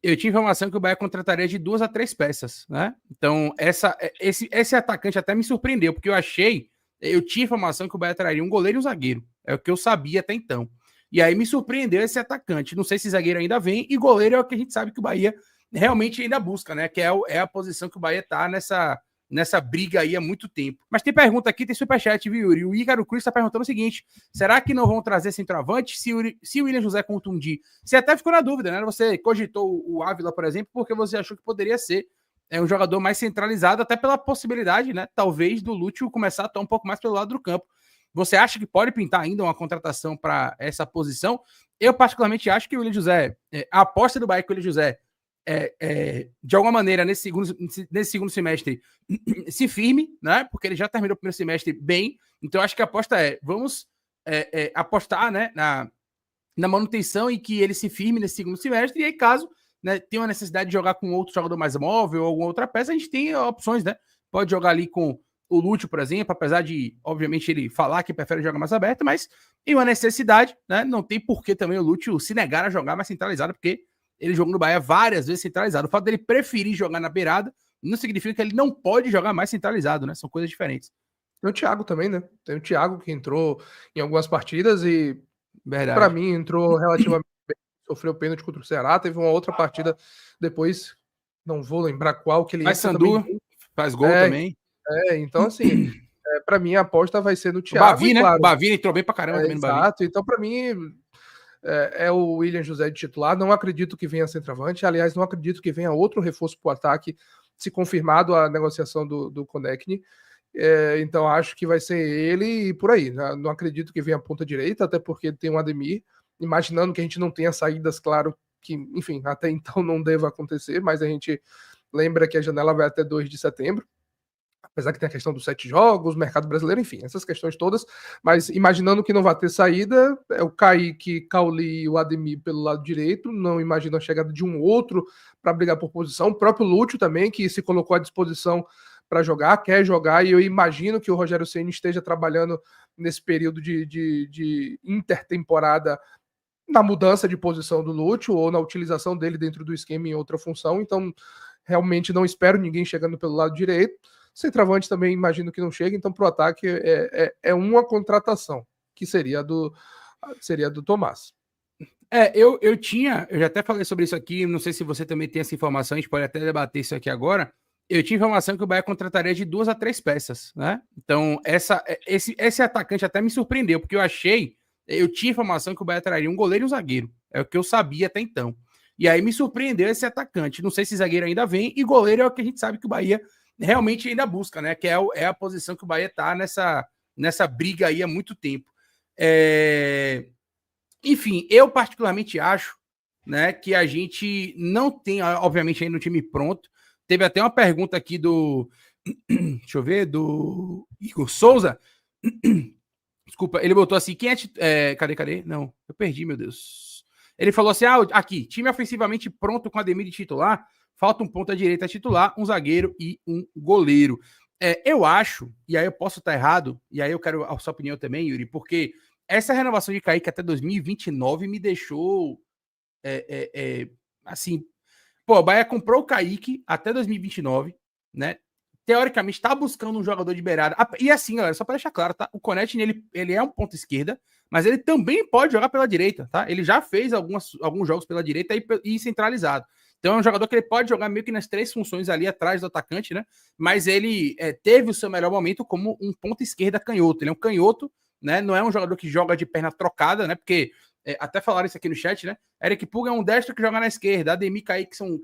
eu tinha informação que o Bahia contrataria de 2 a 3 peças, né? Então, esse atacante até me surpreendeu, porque eu tinha informação que o Bahia traria um goleiro e um zagueiro. É o que eu sabia até então. E aí me surpreendeu esse atacante. Não sei se zagueiro ainda vem, e goleiro é o que a gente sabe que o Bahia realmente ainda busca, né? Que é a posição que o Bahia tá nessa briga aí há muito tempo. Mas tem pergunta aqui, tem superchat, viu, Yuri? O Ícaro Cruz está perguntando o seguinte: será que não vão trazer centroavante se o William José contundir? Você até ficou na dúvida, né? Você cogitou o Ávila, por exemplo, porque você achou que poderia ser um jogador mais centralizado, até pela possibilidade, né? Talvez do Lúcio começar a atuar um pouco mais pelo lado do campo. Você acha que pode pintar ainda uma contratação para essa posição? Eu, particularmente, acho que o William José, a aposta do Bahia com o William José, de alguma maneira, nesse segundo semestre, se firme, né? Porque ele já terminou o primeiro semestre bem. Então, acho que a aposta vamos apostar, né, na manutenção e que ele se firme nesse segundo semestre. E aí, caso, né, tenha uma necessidade de jogar com outro jogador mais móvel ou alguma outra peça, a gente tem opções, né? Pode jogar ali com o Lúcio, por exemplo, apesar de, obviamente, ele falar que prefere jogar mais aberto, mas em uma necessidade, né? Não tem por que também o Lúcio se negar a jogar mais centralizado, porque ele jogou no Bahia várias vezes centralizado. O fato dele preferir jogar na beirada não significa que ele não pode jogar mais centralizado, né? São coisas diferentes. Tem o Thiago também, né? Tem o Thiago que entrou em algumas partidas e, para mim, entrou relativamente bem. Sofreu pênalti contra o Ceará. Teve uma outra partida depois, não vou lembrar qual, que ele entra Sandu, também. Faz gol também. Então, assim, para mim a aposta vai ser no Thiago. O Bavi, né? Claro, o Bavi entrou bem pra caramba também no Bavi. Exato. Então, para mim, é o William José de titular. Não acredito que venha centroavante. Aliás, não acredito que venha outro reforço para o ataque, se confirmado a negociação do Konechny. Então acho que vai ser ele e por aí. Não acredito que venha a ponta direita, até porque tem o Ademir. Imaginando que a gente não tenha saídas, claro que, enfim, até então não deva acontecer, mas a gente lembra que a janela vai até 2 de setembro. Apesar que tem a questão dos 7 jogos, mercado brasileiro, enfim, essas questões todas. Mas imaginando que não vai ter saída, é o Kaique, Cauli e o Ademir pelo lado direito. Não imagino a chegada de um outro para brigar por posição. O próprio Lúcio também, que se colocou à disposição para jogar, quer jogar, e eu imagino que o Rogério Ceni esteja trabalhando nesse período de intertemporada na mudança de posição do Lúcio ou na utilização dele dentro do esquema em outra função. Então, realmente não espero ninguém chegando pelo lado direito. Centroavante também imagino que não chegue, então para o ataque é uma contratação, que seria do Tomás. Eu já até falei sobre isso aqui, não sei se você também tem essa informação, a gente pode até debater isso aqui agora. Eu tinha informação que o Bahia contrataria de 2 a 3 peças, né? Então, esse atacante até me surpreendeu, porque eu tinha informação que o Bahia traria um goleiro e um zagueiro. É o que eu sabia até então. E aí me surpreendeu esse atacante. Não sei se zagueiro ainda vem, e goleiro é o que a gente sabe que o Bahia realmente ainda busca, né? Que é a posição que o Bahia tá nessa briga aí há muito tempo. Enfim, eu particularmente acho, né, que a gente não tem, obviamente, ainda um time pronto. Teve até uma pergunta aqui deixa eu ver, do Igor Souza. Desculpa, ele botou assim, quem cadê? Não, eu perdi, meu Deus. Ele falou assim, aqui, time ofensivamente pronto com Ademir de titular, falta um ponta direita titular, um zagueiro e um goleiro. Eu acho, e aí eu posso estar errado, e aí eu quero a sua opinião também, Yuri, porque essa renovação de Kaique até 2029 me deixou assim, pô, o Bahia comprou o Kaique até 2029, né? Teoricamente tá buscando um jogador de beirada. E assim, galera, só para deixar claro, tá? O Konechny, ele é um ponto esquerda, mas ele também pode jogar pela direita, tá? Ele já fez alguns jogos pela direita e centralizado. Então é um jogador que ele pode jogar meio que nas 3 funções ali atrás do atacante, né? Mas ele teve o seu melhor momento como um ponta esquerda canhoto. Ele é um canhoto, né? Não é um jogador que joga de perna trocada, né? Porque até falaram isso aqui no chat, né? Eric Puga é um destro que joga na esquerda, Ademir, Kaique são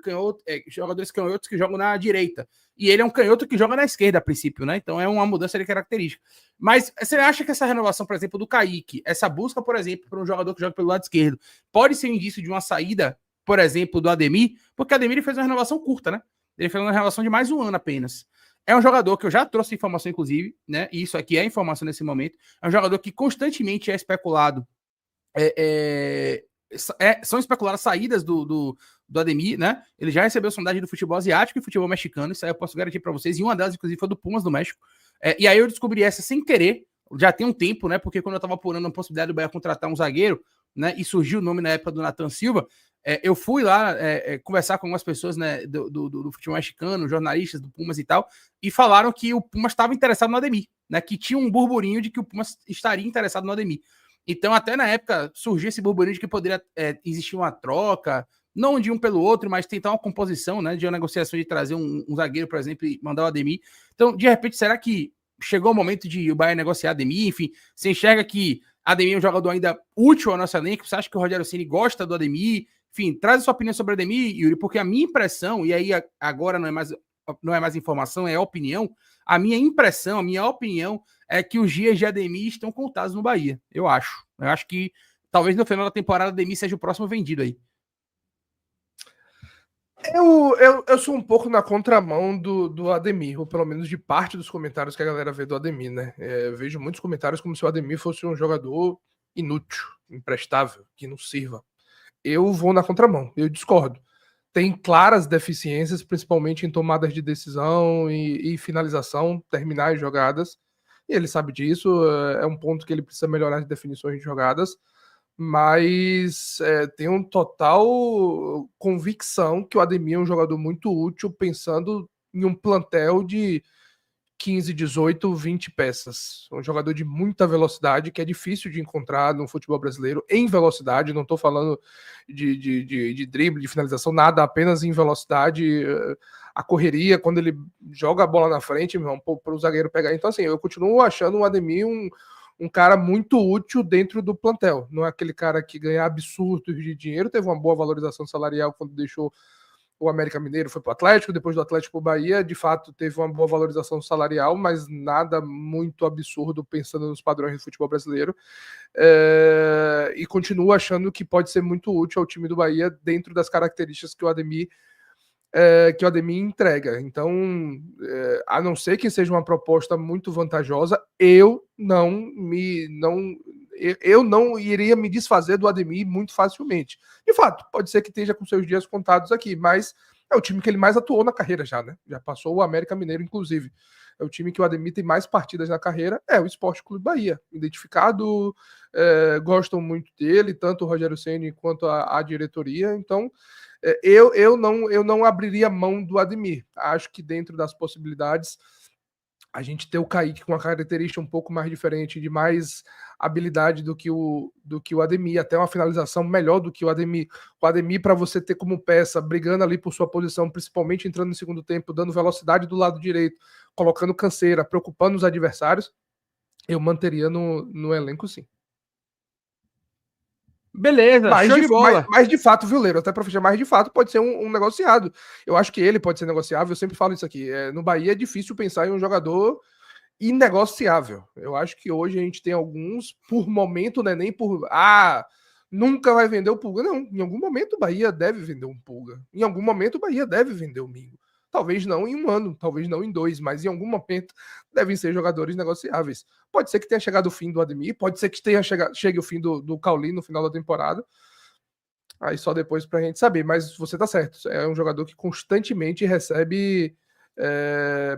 jogadores canhotos que jogam na direita. E ele é um canhoto que joga na esquerda, a princípio, né? Então é uma mudança de característica. Mas você acha que essa renovação, por exemplo, do Kaique, essa busca, por exemplo, para um jogador que joga pelo lado esquerdo, pode ser um indício de uma saída, por exemplo, do Ademir? Porque o Ademir fez uma renovação curta, né? Ele fez uma renovação de mais um ano apenas. É um jogador que eu já trouxe informação, inclusive, né? E isso aqui é informação nesse momento. É um jogador que constantemente é especulado. São especuladas saídas do Ademir, né? Ele já recebeu sondagem do futebol asiático e futebol mexicano, isso aí eu posso garantir para vocês, e uma delas, inclusive, foi do Pumas do México. E aí eu descobri essa sem querer, já tem um tempo, né? Porque quando eu tava apurando a possibilidade do Bahia contratar um zagueiro, né? E surgiu o nome na época do Nathan Silva. Eu fui lá conversar com algumas pessoas, né, do futebol mexicano, jornalistas do Pumas e tal, e falaram que o Pumas estava interessado no Ademir, né? Que tinha um burburinho de que o Pumas estaria interessado no Ademir. Então, até na época, surgiu esse burburinho de que poderia existir uma troca, não de um pelo outro, mas tentar uma composição, né, de uma negociação de trazer um zagueiro, por exemplo, e mandar o Ademir. Então, de repente, será que chegou o momento de o Bahia negociar Ademir? Enfim, você enxerga que Ademir é um jogador ainda útil ao nosso elenco? Você acha que o Rogério Ceni gosta do Ademir? Enfim, traz a sua opinião sobre o Ademir, Yuri, porque a minha impressão, e aí agora não é mais informação, é opinião, a minha impressão, a minha opinião é que os dias de Ademir estão contados no Bahia, eu acho. Eu acho que talvez no final da temporada Ademir seja o próximo vendido aí. Eu sou um pouco na contramão do Ademir, ou pelo menos de parte dos comentários que a galera vê do Ademir, né? Vejo muitos comentários como se o Ademir fosse um jogador inútil, imprestável, que não sirva. Eu vou na contramão, eu discordo. Tem claras deficiências, principalmente em tomadas de decisão e finalização, terminar as jogadas. E ele sabe disso, é um ponto que ele precisa melhorar as definições de jogadas. Mas tenho um total convicção que o Ademir é um jogador muito útil, pensando em um plantel de 15, 18, 20 peças. Um jogador de muita velocidade, que é difícil de encontrar no futebol brasileiro, em velocidade, não estou falando de drible, de finalização, nada, apenas em velocidade, a correria, quando ele joga a bola na frente, para o zagueiro pegar. Então, assim, eu continuo achando o Ademir um cara muito útil dentro do plantel. Não é aquele cara que ganha absurdos de dinheiro, teve uma boa valorização salarial quando deixou o América Mineiro, foi para o Atlético, depois do Atlético para o Bahia, de fato teve uma boa valorização salarial, mas nada muito absurdo pensando nos padrões do futebol brasileiro. E continuo achando que pode ser muito útil ao time do Bahia dentro das características que o Ademir entrega. Então, a não ser que seja uma proposta muito vantajosa, eu não iria me desfazer do Ademir muito facilmente. De fato, pode ser que esteja com seus dias contados aqui, mas é o time que ele mais atuou na carreira já, né? Já passou o América Mineiro, inclusive. É o time que o Ademir tem mais partidas na carreira, é o Sport Clube Bahia. Identificado, gostam muito dele, tanto o Rogério Ceni quanto a diretoria. Então, eu não abriria mão do Ademir. Acho que dentro das possibilidades, a gente ter o Kaique com uma característica um pouco mais diferente, de mais habilidade do que o Ademir, até uma finalização melhor do que o Ademir. O Ademir, para você ter como peça, brigando ali por sua posição, principalmente entrando no segundo tempo, dando velocidade do lado direito, colocando canseira, preocupando os adversários, eu manteria no elenco, sim. Beleza, show de bola. Mas de fato, viu, Leiro? Até para fechar, mais de fato pode ser um negociado. Eu acho que ele pode ser negociável, eu sempre falo isso aqui. No Bahia é difícil pensar em um jogador inegociável. Eu acho que hoje a gente tem alguns, por momento, né, nem por... nunca vai vender o Pulga. Não, em algum momento o Bahia deve vender um Pulga. Em algum momento o Bahia deve vender o Mingo. Talvez não em um ano, talvez não em 2, mas em algum momento devem ser jogadores negociáveis. Pode ser que tenha chegado o fim do Ademir, pode ser que chegue o fim do Cauli no final da temporada. Aí só depois pra gente saber, mas você tá certo. É um jogador que constantemente recebe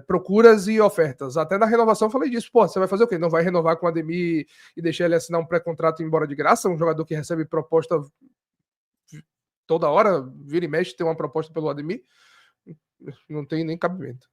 procuras e ofertas. Até na renovação eu falei disso. Pô, você vai fazer o quê? Não vai renovar com o Ademir e deixar ele assinar um pré-contrato e ir embora de graça? Um jogador que recebe proposta toda hora, vira e mexe, tem uma proposta pelo Ademir? Não tem nem cabimento.